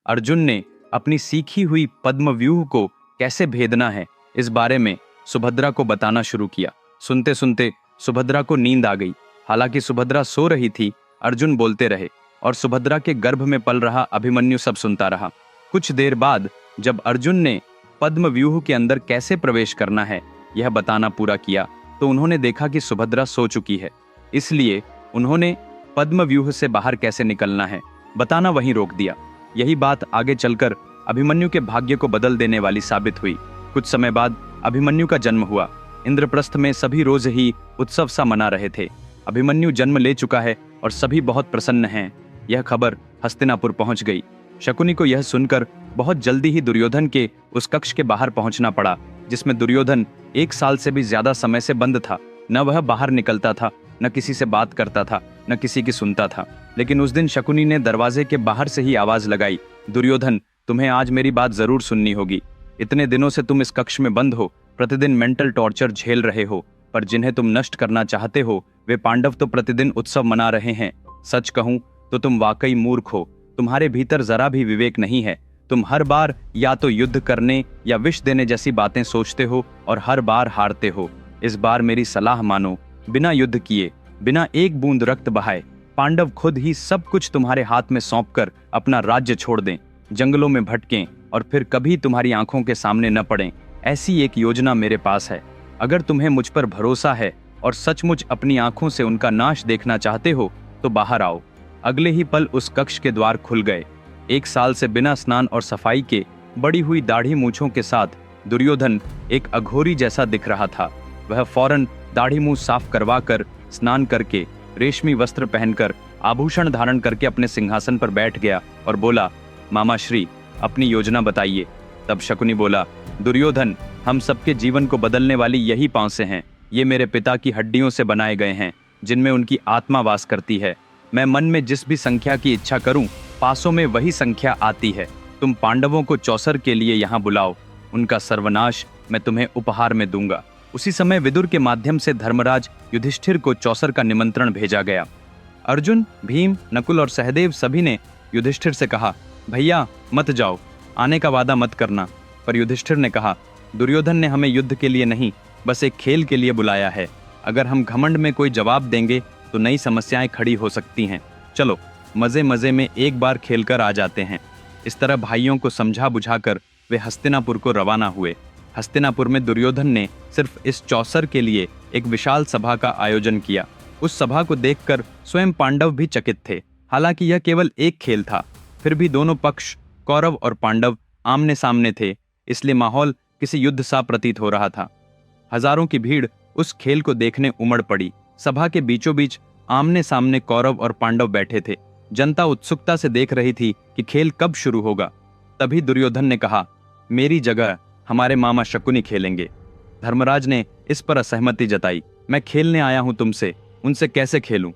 अर्जुन ने अपनी सीखी हुई पद्म व्यूह को कैसे भेदना है, इस बारे में सुभद्रा को बताना शुरू किया। सुनते सुनते सुभद्रा को नींद आ गई। हालांकि सुभद्रा सो रही थी, अर्जुन बोलते रहे और सुभद्रा के गर्भ में पल रहा अभिमन्यु सब सुनता रहा। कुछ देर बाद जब अर्जुन ने पद्म व्यूह के अंदर कैसे प्रवेश करना है यह बताना पूरा किया, तो उन्होंने देखा कि सुभद्रा सो चुकी है। इसलिए उन्होंने पद्म व्यूह से बाहर कैसे निकलना है बताना वहीं रोक दिया। यही बात आगे चलकर अभिमन्यु के भाग्य को बदल देने वाली साबित हुई। कुछ समय बाद अभिमन्यु का जन्म हुआ। इंद्रप्रस्थ में सभी रोज ही उत्सव सा मना रहे थे। अभिमन्यु जन्म ले चुका है और सभी बहुत प्रसन्न हैं। यह खबर हस्तिनापुर पहुंच गई। शकुनी को यह सुनकर बहुत जल्दी ही दुर्योधन के उस कक्ष के बाहर पहुंचना पड़ा, जिसमें दुर्योधन 1 साल से भी ज्यादा समय से बंद था। न वह बाहर निकलता था, न किसी से बात करता था, न किसी की सुनता था। लेकिन उस दिन शकुनी ने दरवाजे के बाहर से ही आवाज लगाई, दुर्योधन, तुम्हें आज मेरी बात जरूर सुननी होगी। इतने दिनों से तुम इस कक्ष में बंद हो, प्रतिदिन मेंटल टॉर्चर झेल रहे हो, पर जिन्हें तुम नष्ट करना चाहते हो वे पांडव तो प्रतिदिन उत्सव मना रहे हैं। सच कहूं तो तुम वाकई मूर्ख हो। तुम्हारे भीतर जरा भी विवेक नहीं है। तुम हर बार या तो युद्ध करने या विष देने जैसी बातें सोचते हो और हर बार हारते हो। इस बार मेरी सलाह मानो, बिना युद्ध किए, बिना एक बूंद रक्त बहाए पांडव खुद ही सब कुछ तुम्हारे हाथ में सौंपकर अपना राज्य छोड़ दें, जंगलों में भटकें और फिर कभी तुम्हारी आंखों के सामने न पड़ें। ऐसी एक योजना मेरे पास है। अगर तुम्हें मुझ पर भरोसा है और सचमुच अपनी आंखों से उनका नाश देखना चाहते हो तो बाहर आओ। अगले ही पल उस कक्ष के द्वार खुल गए। 1 साल से बिना स्नान और सफाई के बड़ी हुई दाढ़ी मूंछों के साथ दुर्योधन एक अघोरी जैसा दिख रहा था। वह फौरन दाढ़ी मुंह साफ करवा कर, स्नान करके, रेशमी वस्त्र पहनकर, आभूषण धारण करके अपने सिंहासन पर बैठ गया और बोला, मामा श्री, अपनी योजना बताइए। तब शकुनी बोला, दुर्योधन, हम सबके जीवन को बदलने वाली यही पांसें हैं। ये मेरे पिता की हड्डियों से बनाए गए हैं, जिनमें उनकी आत्मा वास करती है। मैं मन में जिस भी संख्या की इच्छा करूं, पासों में वही संख्या आती है। तुम पांडवों को चौसर के लिए यहाँ बुलाओ, उनका सर्वनाश मैं तुम्हें उपहार में दूंगा। उसी समय विदुर के माध्यम से धर्मराज युधिष्ठिर को चौसर का निमंत्रण भेजा गया। अर्जुन, भीम, नकुल और सहदेव सभी ने युधिष्ठिर से कहा, भैया मत जाओ, आने का वादा मत करना। पर युधिष्ठिर ने कहा, दुर्योधन ने हमें युद्ध के लिए नहीं, बस एक खेल के लिए बुलाया है। अगर हम घमंड में कोई जवाब देंगे तो नई समस्याएं खड़ी हो सकती हैं। चलो मजे मजे में एक बार खेलकर आ जाते हैं। इस तरह भाइयों को समझा बुझाकर वे हस्तिनापुर को रवाना हुए। हस्तिनापुर में दुर्योधन ने सिर्फ इस चौसर के लिए एक विशाल सभा का आयोजन किया। उस सभा को देखकर स्वयं पांडव भी चकित थे। हालांकि यह केवल एक खेल था, फिर भी दोनों पक्ष, कौरव और पांडव, आमने सामने थे, इसलिए माहौल किसी युद्ध सा प्रतीत हो रहा था। हजारों की भीड़ उस खेल को देखने उमड़ पड़ी। सभा के बीचों बीच आमने सामने कौरव और पांडव बैठे थे। जनता उत्सुकता से देख रही थी कि खेल कब शुरू होगा। तभी दुर्योधन ने कहा, मेरी जगह हमारे मामा शकुनी खेलेंगे। धर्मराज ने इस पर असहमति जताई। मैं खेलने आया हूं तुमसे, उनसे कैसे खेलूं?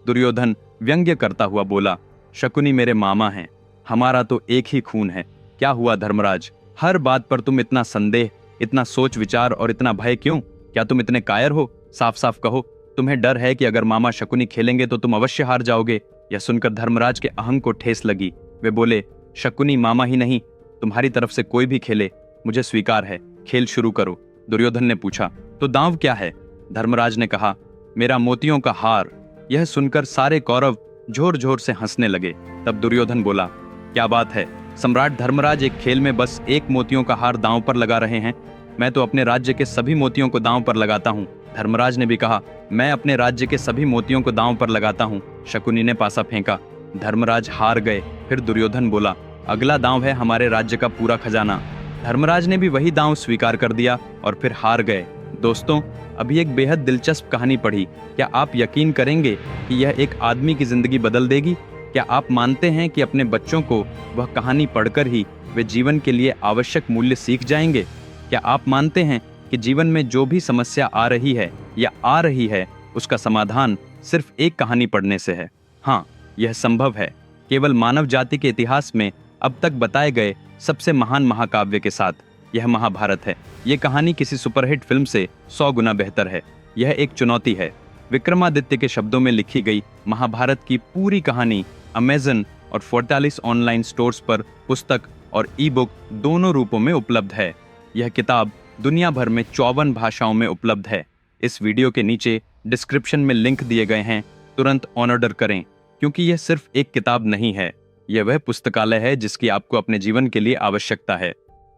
दुर्योधन व्यंग्य करता हुआ बोला, शकुनी मेरे मामा हैं, हमारा तो एक ही खून है। क्या हुआ धर्मराज, हर बात पर तुम इतना संदेह, इतना सोच विचार और इतना भय क्यों? क्या तुम इतने कायर हो? साफ साफ कहो, तुम्हें डर है कि अगर मामा शकुनी खेलेंगे तो तुम अवश्य हार जाओगे। यह सुनकर धर्मराज के अहंग को ठेस लगी। वे बोले, शकुनी मामा ही नहीं, तुम्हारी तरफ से कोई भी खेले मुझे स्वीकार है, खेल शुरू करो। दुर्योधन ने पूछा, तो दांव क्या है? धर्मराज ने कहा, मेरा मोतियों का हार। यह सुनकर सारे कौरव जोर जोर से हंसने लगे। तब दुर्योधन बोला, क्या बात है, सम्राट धर्मराज एक खेल में बस एक मोतियों का हार दांव पर लगा रहे हैं? मैं तो अपने राज्य के सभी मोतियों को दांव पर लगाता हूँ। धर्मराज ने भी कहा, मैं अपने राज्य के सभी मोतियों को दांव पर लगाता हूँ। शकुनी ने पासा फेंका। धर्मराज हार गए। फिर दुर्योधन बोला, अगला दांव है हमारे राज्य का पूरा खजाना। धर्मराज ने भी वही दांव स्वीकार कर दिया और फिर हार गए। दोस्तों, अभी एक बेहद दिलचस्प कहानी पढ़ी। क्या आप यकीन करेंगे कि यह एक आदमी की जिंदगी बदल देगी? क्या आप मानते हैं कि अपने बच्चों को वह कहानी पढ़कर ही वे जीवन के लिए आवश्यक मूल्य सीख जाएंगे? क्या आप मानते हैं कि जीवन में जो भी समस्या आ रही है या आ रही है, उसका समाधान सिर्फ एक कहानी पढ़ने से है? हाँ, यह संभव है, केवल मानव जाति के इतिहास में अब तक बताए गए सबसे महान महाकाव्य के साथ। यह महाभारत है। यह कहानी किसी सुपरहिट फिल्म से 100 गुना बेहतर है। यह एक चुनौती है। विक्रमादित्य के शब्दों में लिखी गई महाभारत की पूरी कहानी अमेज़न और 44 ऑनलाइन स्टोर्स पर पुस्तक और ई बुक दोनों रूपों में उपलब्ध है। यह किताब दुनिया भर में 54 भाषाओं में उपलब्ध है। इस वीडियो के नीचे डिस्क्रिप्शन में लिंक दिए गए हैं, तुरंत ऑर्डर करें, क्योंकि यह सिर्फ एक किताब नहीं है, यह वह पुस्तकालय है जिसकी आपको अपने जीवन के लिए आवश्यकता है।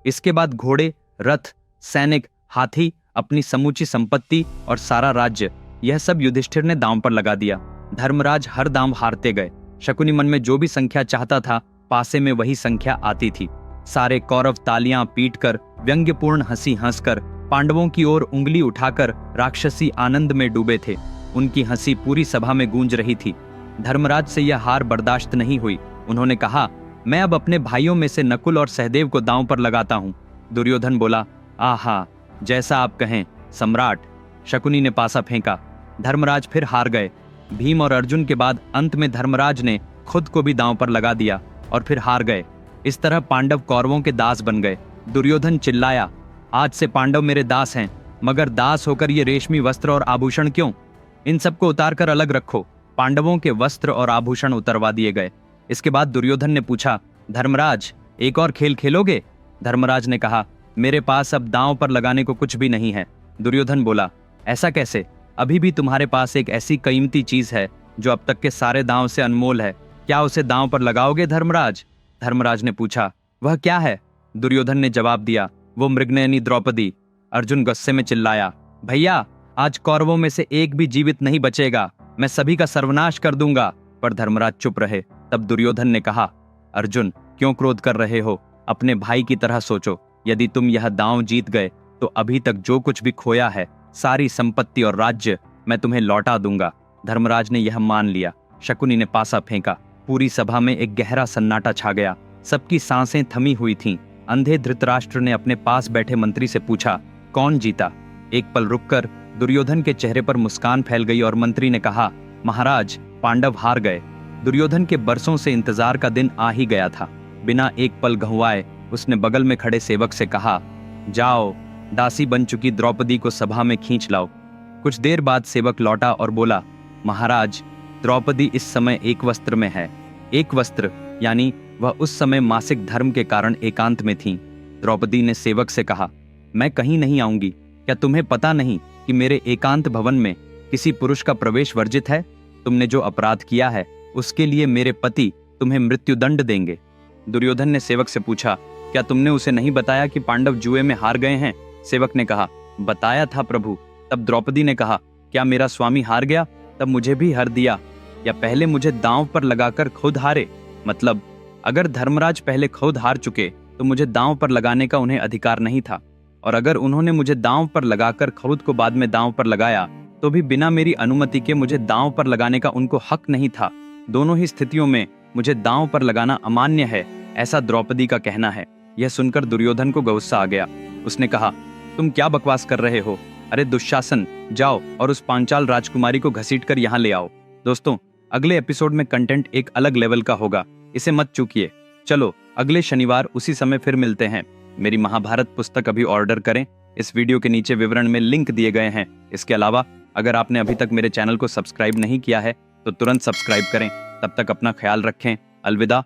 इसके बाद घोड़े, रथ, सैनिक, हाथी, अपनी समूची संपत्ति और सारा राज्य, यह सब युधिष्ठिर ने दांव पर लगा दिया। धर्मराज हर दांव हारते गए। शकुनी मन में जो भी संख्या चाहता था, पासे में वही संख्या आती थी। सारे कौरव तालियां पीटकर, व्यंग्यपूर्ण हंसी हंसकर, पांडवों की ओर उंगली उठाकर राक्षसी आनंद में डूबे थे। उनकी हंसी पूरी सभा में गूंज रही थी। धर्मराज से यह हार बर्दाश्त नहीं हुई। उन्होंने कहा, मैं अब अपने भाइयों में से नकुल और सहदेव को दांव पर लगाता हूं। दुर्योधन बोला, आहा, जैसा आप कहें सम्राट। शकुनी ने पासा फेंका। धर्मराज फिर हार गए। भीम और अर्जुन के बाद अंत में धर्मराज ने खुद को भी दांव पर लगा दिया और फिर हार गए। इस तरह पांडव कौरवों के दास बन गए। दुर्योधन चिल्लाया, आज से पांडव मेरे दास हैं, मगर दास होकर ये रेशमी वस्त्र और आभूषण क्यों? इन सबको उतार कर अलग रखो। पांडवों के वस्त्र और आभूषण उतरवा दिए गए। इसके बाद दुर्योधन ने पूछा, धर्मराज, एक और खेल खेलोगे? धर्मराज ने कहा, मेरे पास अब दांव पर लगाने को कुछ भी नहीं है। दुर्योधन बोला, ऐसा कैसे? अभी भी तुम्हारे पास एक ऐसी कीमती चीज है जो अब तक के सारे दांव से अनमोल है। क्या उसे दांव पर लगाओगे धर्मराज? धर्मराज ने पूछा, वह क्या है? दुर्योधन ने जवाब दिया, वो मृगनयनी द्रौपदी। अर्जुन गुस्से में चिल्लाया, भैया, आज कौरवों में से एक भी जीवित नहीं बचेगा। मैं सभी का सर्वनाश कर दूंगा। पर धर्मराज चुप रहे। तब दुर्योधन ने कहा, अर्जुन, क्यों क्रोध कर रहे हो? अपने भाई की तरह सोचो। यदि तुम यह दांव जीत गए तो अभी तक जो कुछ भी खोया है, सारी संपत्ति और राज्य, मैं तुम्हें लौटा दूंगा। धर्मराज ने यह मान लिया। शकुनी ने पासा फेंका। पूरी सभा में एक गहरा सन्नाटा छा गया। सबकी सांसें थमी हुई थीं। अंधे धृतराष्ट्र ने अपने पास बैठे मंत्री से पूछा, कौन जीता? एक पल रुककर दुर्योधन के चेहरे पर मुस्कान फैल गई और मंत्री ने कहा, महाराज, पांडव हार गए। दुर्योधन के बरसों से इंतजार का दिन आ ही गया था। बिना एक पल गंवाए उसने बगल में खड़े सेवक से कहा, जाओ, दासी बन चुकी द्रौपदी को सभा में खींच लाओ। कुछ देर बाद सेवक लौटा और बोला, महाराज, द्रौपदी इस समय एक वस्त्र में है। एक वस्त्र यानी वह उस समय मासिक धर्म के कारण एकांत में थी। द्रौपदी ने सेवक से कहा, मैं कहीं नहीं आऊंगी। क्या तुम्हें पता नहीं कि मेरे एकांत भवन में किसी पुरुष का प्रवेश वर्जित है? तुमने जो अपराध किया है उसके लिए मेरे पति तुम्हें मृत्युदंड देंगे। दुर्योधन ने सेवक से पूछा, क्या तुमने उसे नहीं बताया कि पांडव जुए में हार गए हैं? सेवक ने कहा, बताया था प्रभु। तब द्रौपदी ने कहा, क्या मेरा स्वामी हार गया तब मुझे भी हर दिया, या पहले मुझे दांव पर लगाकर खुद हारे? मतलब अगर धर्मराज पहले खुद हार चुके तो मुझे दांव पर लगाने का उन्हें अधिकार नहीं था, और अगर उन्होंने मुझे दांव पर लगाकर खुद को बाद में दांव पर लगाया तो भी बिना मेरी अनुमति के मुझे दांव पर लगाने का उनको हक नहीं था। दोनों ही स्थितियों में मुझे दांव पर लगाना अमान्य है, ऐसा द्रौपदी का कहना है। यह सुनकर दुर्योधन को गुस्सा आ गया। उसने कहा, तुम क्या बकवास कर रहे हो? अरे दुशासन, जाओ और उस पांचाल राजकुमारी को घसीटकर यहाँ ले आओ। दोस्तों, अगले एपिसोड में कंटेंट एक अलग लेवल का होगा, इसे मत चूकिए। चलो, अगले शनिवार उसी समय फिर मिलते हैं। मेरी महाभारत पुस्तक अभी ऑर्डर करें। इस वीडियो के नीचे विवरण में लिंक दिए गए हैं। इसके अलावा अगर आपने अभी तक मेरे चैनल को सब्सक्राइब नहीं किया है तो तुरंत सब्सक्राइब करें। तब तक अपना ख्याल रखें। अलविदा।